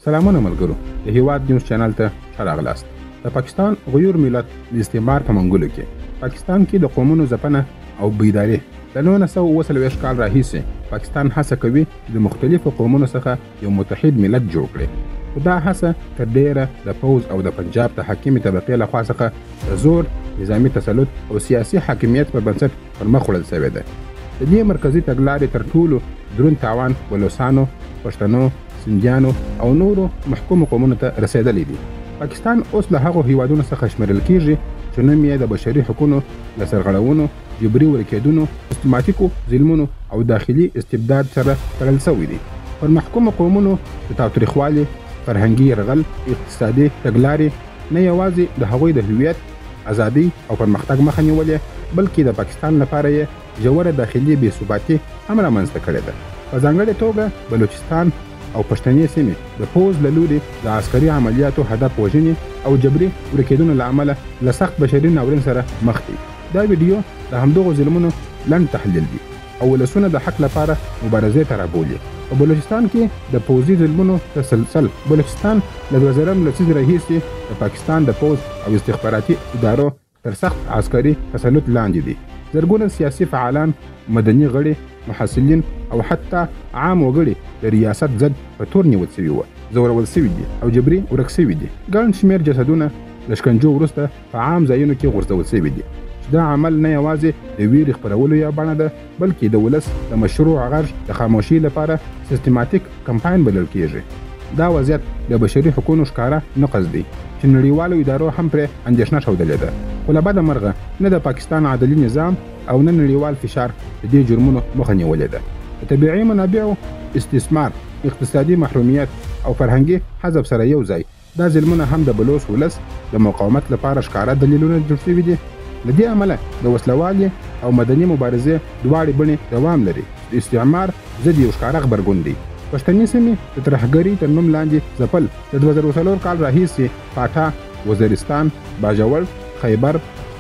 سلامونه ملګرو، د هیواد نیوز چینل ته ښه راغلاست. د پاکستان غیور ملت د استعمار په منګولو کې پاکستان کې د قومونو ځپنه او بیداري د 1940 کال راهیسې پاکستان هڅه کوي د مختلفو قومونو څخه یو متحد ملت جوړ کړي. خو دا هڅه تر ډیره د پوز او د پنجاب د حاکمې طبقې لخوا څخه د زور، نظامي تسلط او سیاسي حاکمیت پر بنسټ پر مخ وړل شوې ده. د دې مرکزي تګلارې تر ټولو دروند تاوان بلوچستانو، پښتنو، سندیانو او نورو محکومو قومونو ته رسیدلی دي. پاکستان اوس له هغو هیوادونو څخه شمیرل کیږي چې نوم یې د بشري حقونو له سرغړونو، جبري ورکېدونو، سیستماتیکو ظلمونو او داخلي استبداد سره تړل شوی دی. پر محکومو قومونو د تاوتریخوالي، فرهنګي یرغل، اقتصادي تګلارې نه یوازې د هغوی د هویت، ازادي او پرمختګ مخه نیولې، بلکې د پاکستان لپاره یې ژوره داخلي بې ثباتي هم رامنځته کړې ده. په ځانګړې توګه بلوچستان او پښتنې سیمې د پوز له لوري د عسکري عملیاتو هدف وژنې او جبري ورکېدونو له امله له سخت بشري ناورین سره مخ دي. دا ویډیو د همدغو ظلمونو لنډ تحلیل دی او ولسونه د حق لپاره مبارزې ته رابولي. په بلوچستان کې د پوځي ظلمونو تسلسل بلوچستان له 2000 لسیزې راهیسې د پاکستان د پوز او استخباراتي ادارو تر سخت عسکري تسلط لاندې دي. زرګونه سیاسي فعالان، مدني غړي، محصلین او حتی عام وګړي د ریاست ضد په تور نیول شوي وو، ځورول شوي دي او جبري ورک شوي دي. ګڼ شمېر جسدونه له شکنجو وروسته په عام ځایونو کې غورځول شوي دي. دا عمل نه یوازې د ویرې خپرولو یو بڼه ده، بلکې د ولس د مشروع غرض د خاموشي لپاره سیستماتیک کمپاین بلل کیږي. دا وضعیت د بشري حقوقو ښکاره نقض دی چې نړیوالو ادارو هم پرې اندېښنه ښودلې ده. خو له بده مرغه نه د پاکستان عدلي نظام او نه نړیوال فشار د دې جرمونو مخه نیولې ده. د طبیعي منابعو استثمار، اقتصادي محرومیت او فرهنګي حذف سره یو ځای دا ظلمونه هم د بلوچ ولس د مقاومت لپاره ښکاره دلیلونه جوړ شوي دي. له دې امله د وسلوالي او مدني مبارزې دواړې بڼې دوام لري. د استعمار ضد یو ښکاره غبرګون دی. پښتني سیمې د ترهګرۍ تر نوم لاندې ځپل د 2004 کال راهیسې پاټا، وزیرستان، باجوړ، خیبر،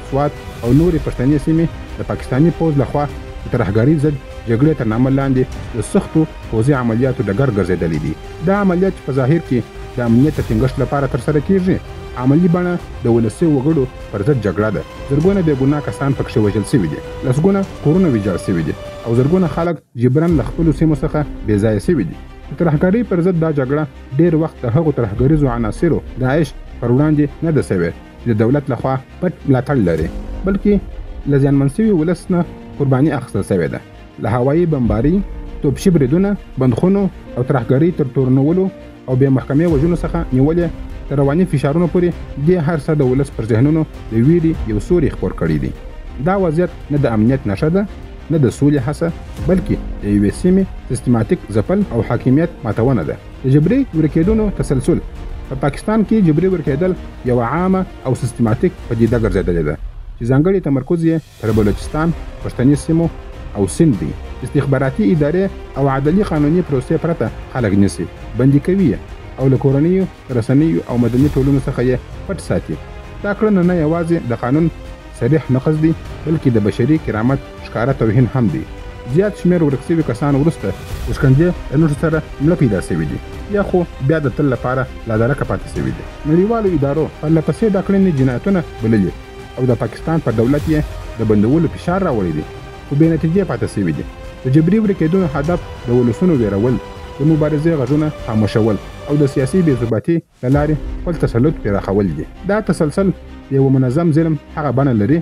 سوات او نورې پښتني سیمې د پاکستاني پوځ لخوا د ترهګرۍ ضد جګړې تر نامه لاندې د سختو پوځي عملیاتو ډګر ګرځېدلی دي. دا عملیات په ظاهر کې د امنیت د ټینګښت لپاره ترسره کیږي، عملي بڼه د ولسي وګړو پر ضد جګړه ده. زرګونه بې ګناه کسان پکښې وژل شوي دي، لسګونه کورونه ویجاړ شوي دي او زرګونه خلک جبرن له خپلو سیمو څخه بې ځایه شوي دي. د ترهګرۍ پر ضد دا جګړه ډېر وخت د هغو ترهګریزو عناصرو داعش پر وړاندې نه ده شوې چې د دولت لخوا پټ ملاتړ لري، بلکې له زیانمن شوي ولس نه قرباني اخیستل شوې ده. له هوایي بمباري، توپچي بریدونه، بندخونو او ترهګرۍ تر تورنولو او بې محکمې وژنو څخه نیولې تر رواني فشارونو پورې دې هر څه د ولس پر ذهنونو د ویرې یو سوری خپور کړی دی. دا وضعیت نه د امنیت نښه ده، نه د سولې هڅه، بلکې د یوې سیمې سیستماتیک ځپل او حاکمیت ماتونه ده. د جبري ورکېدونو تسلسل په پاکستان کې جبري ورکېدل یو عامه او سیستماتیک پدیده ګرځېدلې ده چې ځانګړی تمرکز یې پر بلوچستان، پښتني سیمو او سند دی. استخباراتي ادارې او عدلي قانوني پروسې پرته خلک نیسي، بندي کوي او له کورنیو، رسنیو او مدني ټولنو څخه یې پټ ساتي. دا کړنه نه یوازې د قانون صریح نقض دی، بلکې د بشري کرامت ښکاره توهین هم دی. زیات شمېر ورک شوي کسان وروسته د شکنجې له نښو سره مړه پیدا شوي دي یا خو بیا د تل لپاره لادرکه پاتې شوي دي. نړیوالو ادارو پرله پسې دا کړنې جنایتونه بللي او د پاکستان پر دولت یې د بندولو فشار راوړی دی، خو بې نتیجې پاتې شوي دي. د جبري ورکېدونو هدف د ولسونو ویرول، د مبارزې غږونه خاموشول او د سیاسي بې ثباتي له لارې خپل تسلط پراخول دي. دا تسلسل یو منظم ظلم هغه بڼه لري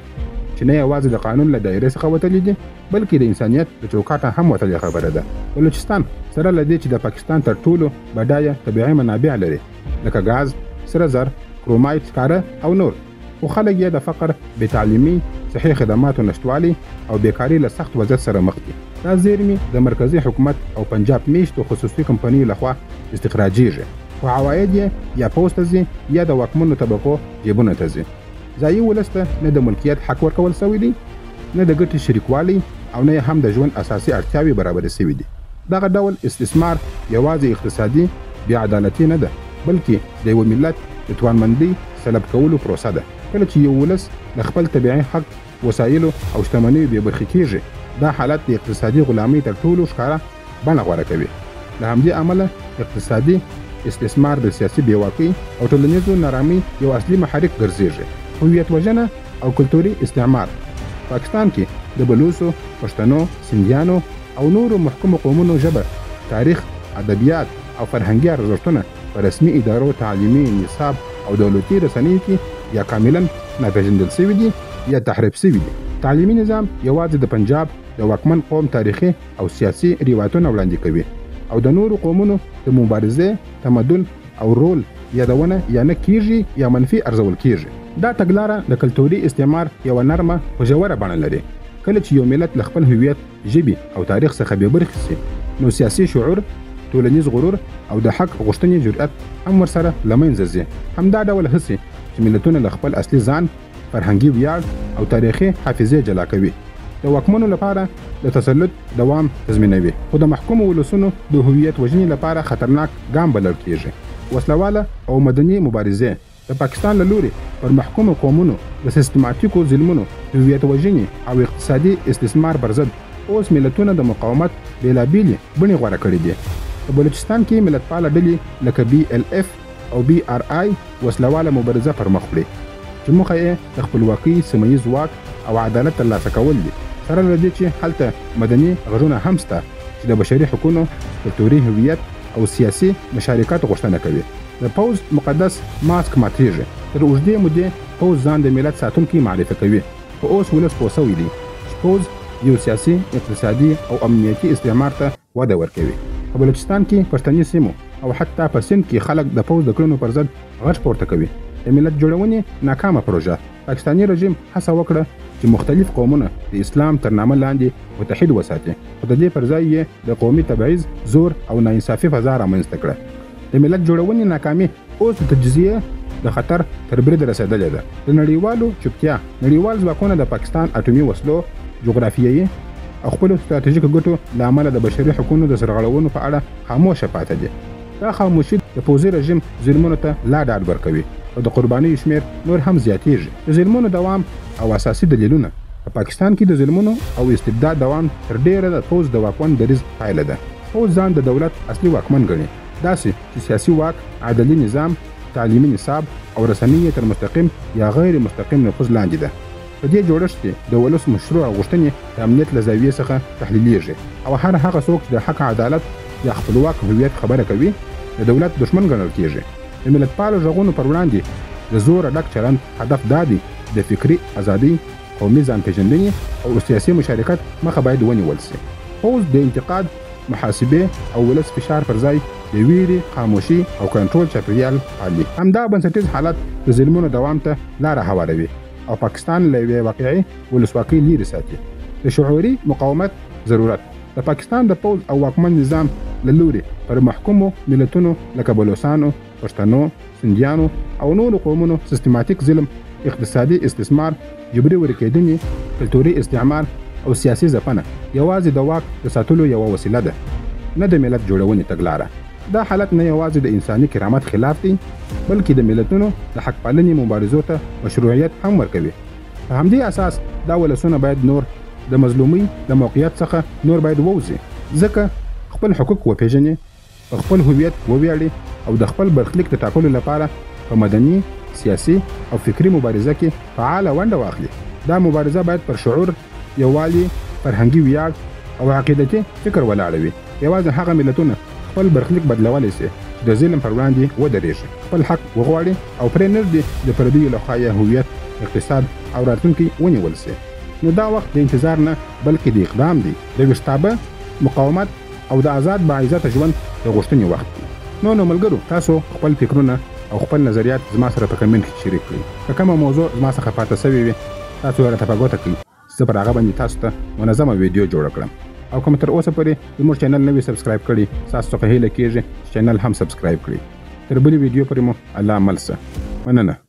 چې نه یوازې د قانون له دایرې څخه وتلی دي، بلکې د انسانیت د چوکاټه هم وتلې خبره ده. بلوچستان سره له دې چې د پاکستان تر ټولو بډایه طبیعي منابع لري لکه ګاز، سره زر، کرومایټ، سکاره او نور، خو خلک یې د فقر، بې تعلیمي، صحي خدماتو نشتوالي او بیکاري له سخت وضعیت سره مخ دي. دا زیرمې د مرکزي حکومت او پنجاب میشتو خصوصي کمپنیو لخوا استخراجیږي، خو عواید یې یا پوسته ځي یا د واکمنو طبقو جیبونو ته ځي. ځایي ولس ته نه د ملکیت حق ورکول شوی دی، نه د ګټې شریکوالی او نه هم د ژوند اساسي اړتیاوې برابرې شوي دي. دغه ډول استثمار یوازې اقتصادي بې عدالتي نه ده، بلکې د یو ملت د توانمندۍ سلب کولو پروسه ده. کله چې یو ولس د خپل طبیعي حق، وسایلو او شتمنیو بې برخې کیږي، دا حالت د اقتصادي غلامۍ تر ټولو ښکاره بڼه غوره کوي. له همدې امله اقتصادي استثمار د سیاسي بېواکۍ او ټولنیزو نارامۍ یو اصلي محرک ګرځېږي. هویت وژنه او کلتوري استعمار. پاکستان کې د بلوڅو، پښتنو، سندیانو او نورو محکومو قومونو ژبه، تاریخ، ادبیات او فرهنګي ارزښتونه په رسمي ادارو، تعلیمي نصاب او دولتي رسنیو کې یا کاملا ناپېژندل سوي دي یا تحریف سوي دي. تعلیمي نظام یوازې د پنجاب د واکمن قوم تاریخي او سیاسي روایتونه وړاندې کوي او د نورو قومونو د مبارزې، تمدن او رول یادونه یا نه کیږي یا منفي ارزول کیږي. دا تګلاره د کلتوري استعمار یو نرمه خو ژوره بڼه لري. کله چې یو ملت له خپل هویت، ژبې او تاریخ څخه بې برخې سي، نو سیاسي شعور، ټولنیز غرور او د حق غوښتنې جرأت هم ورسره له منځه ځي. همدا ډول هڅې چې ملتونه له خپل اصلي ځان، فرهنګي ویاړ او تاریخي حافظې جلا کوي، د واکمنو لپاره د تسلط دوام تضمینوي، خو د محکومو ولسونو د هویت وژنې لپاره خطرناک ګام بلل کیږي. وسلواله او مدني مبارزې د پاکستان له لوري پر محکومو قومونو د سیستماتیکو ظلمونو، هویت وژنې او اقتصادي استثمار پر ضد اوس ملتونه د مقاومت بېلابېلې بڼې غوره کړي دي. په بلوچستان کې ملتپاله ډلې لکه BLF او BRI وسلواله مبارزه پر مخ وړي چې موخه یې د خپلواکۍ، سیمهییز واک او عدالت ترلاسه کول دي، سره له دې چې هلته مدني غږونه هم شته چې د بشري حقونو، کلتوري هویت او سیاسي مشارکت غوښتنه کوي. د پوځ مقدس ماسک ماتېږي. تر اوږدې مودې پوځ ځان د ملت ساتونکی معرفي کوي، خو اوس ولس پوه سوی دی چې پوځ یو سیاسي، اقتصادي او امنیتي استعمار ته وده ورکوي. په بلوچستان کې، پښتني سیمو او حتی په سند کې خلک د پوځ د کړنو پر ضد غږ پورته کوي. د ملت جوړونې ناکامه پروژه. پاکستاني رژیم هڅه وکړه چې مختلف قومونه د اسلام تر نامه لاندې متحد وساتي، خو د دې پر ځای یې د قومي تبعیض، زور او ناانصافي فضا رامنځته کړه. د ملت جوړونې ناکامي اوس د تجزیې د خطر تر برید رسېدلې ده. د نړیوالو چوپتیا. نړیوال ځواکونه د پاکستان اټومي وسلو، جغرافیایي او خپلو ستراتیژیکو ګټو له امله د بشري حقونو د سرغړونو په اړه خاموشه پاتې دي. دا خاموشي د پوځي رژیم ظلمونو ته لا ډاډ ورکوي او د قربانیو شمیر نور هم زیاتیږي. د ظلمونو دوام او اساسي دلیلونه. په پاکستان کې د ظلمونو او استبداد دوام تر ډیره د پوځ د واکمن دریځ پایله ده. پوځ ځان د دولت اصلي واکمن ګڼي، داسې چې سیاسي واک، عدلي نظام، تعلیمي نصاب او رسنۍ تر مستقیم یا غیر مستقیم نفوذ لاندې ده. په دې جوړښت کې د ولس مشروع غوښتنې د امنیت له زاویې څخه تحلیلیږي او هر هغه څوک چې د حق، عدالت یا خپلواک هویت خبره کوي د دولت دشمن ګڼل کیږي. د ملتپالو غږونو پر وړاندې د زور ډک چلند هدف دا دی د فکري ازادۍ، قومي ځان پېژندنې او سیاسي مشارکت مخه باید ونیول سي. پوځ د انتقاد، محاسبې او ولس فشار پر ځای د ویرې، خاموشي او کنټرول چاپیریال پالي. همدا بنسټیز حالت د ظلمونو دوام ته لاره هواروي او پاکستان له یوې واقعي ولسواکۍ لرې ساتي. د شعوري مقاومت ضرورت. د پاکستان د پوځ او واکمن نظام له لوري پر محکومو ملتونو لکه بلوڅانو، پښتنو، سندیانو او نورو قومونو سیستماتیک ظلم، اقتصادي استثمار، جبري ورکېدنې، کلتوري استعمار او سیاسي ځپنه یوازې د واک د ساتلو یوه وسیله ده، نه د ملت جوړونې تګلاره. دا حالت نه یوازې د انساني کرامت خلاف دی، بلکې د ملتونو د حق پالنې مبارزو ته مشروعیت هم ورکوي. په همدې اساس دا ولسونه باید نور د مظلومۍ د موقعیت څخه نور باید ووځي، ځکه خپل حقوق وپېژني، په خپل هویت وویاړي او د خپل برخلیک د ټاکلو لپاره په مدني، سیاسي او فکري مبارزه کې فعاله ونډه واخلي. دا مبارزه باید پر شعور، یووالي، فرهنګي ویاړ او عقیدتي فکر ولاړه وي. یوازې هغه ملتونه خپل برخلیک بدلولی سي چې د ظلم پر وړاندې ودرېږي، خپل حق وغواړي او پرې نږدې د پردیو لخوا یې هویت، اقتصاد او راتلونکی ونیول سي. نو دا وخت د انتظار نه بلکې د اقدام دی، د ویښتابه، مقاومت او د آزاد باعزته ژوند د غوښتنې وخت دی. نو ملګرو، تاسو خپل فکرونه او خپل نظریات زما سره په کمنټ کې شریک کړئ. که کومه موضوع زما څخه پاته سوې وي، تاسو راته په ګوته کړئ، زه پر هغه باندې تاسو ته منظمه ویډیو جوړه کړم. او کوم تر اوسه پورې زموږ چینل نه وي سبسکرایب کړي، تاسو څخه هیله کیږي چې چینل هم سبسکرایب کړئ. تر بلې ویډیو پورې مو الله مل شه. مننه.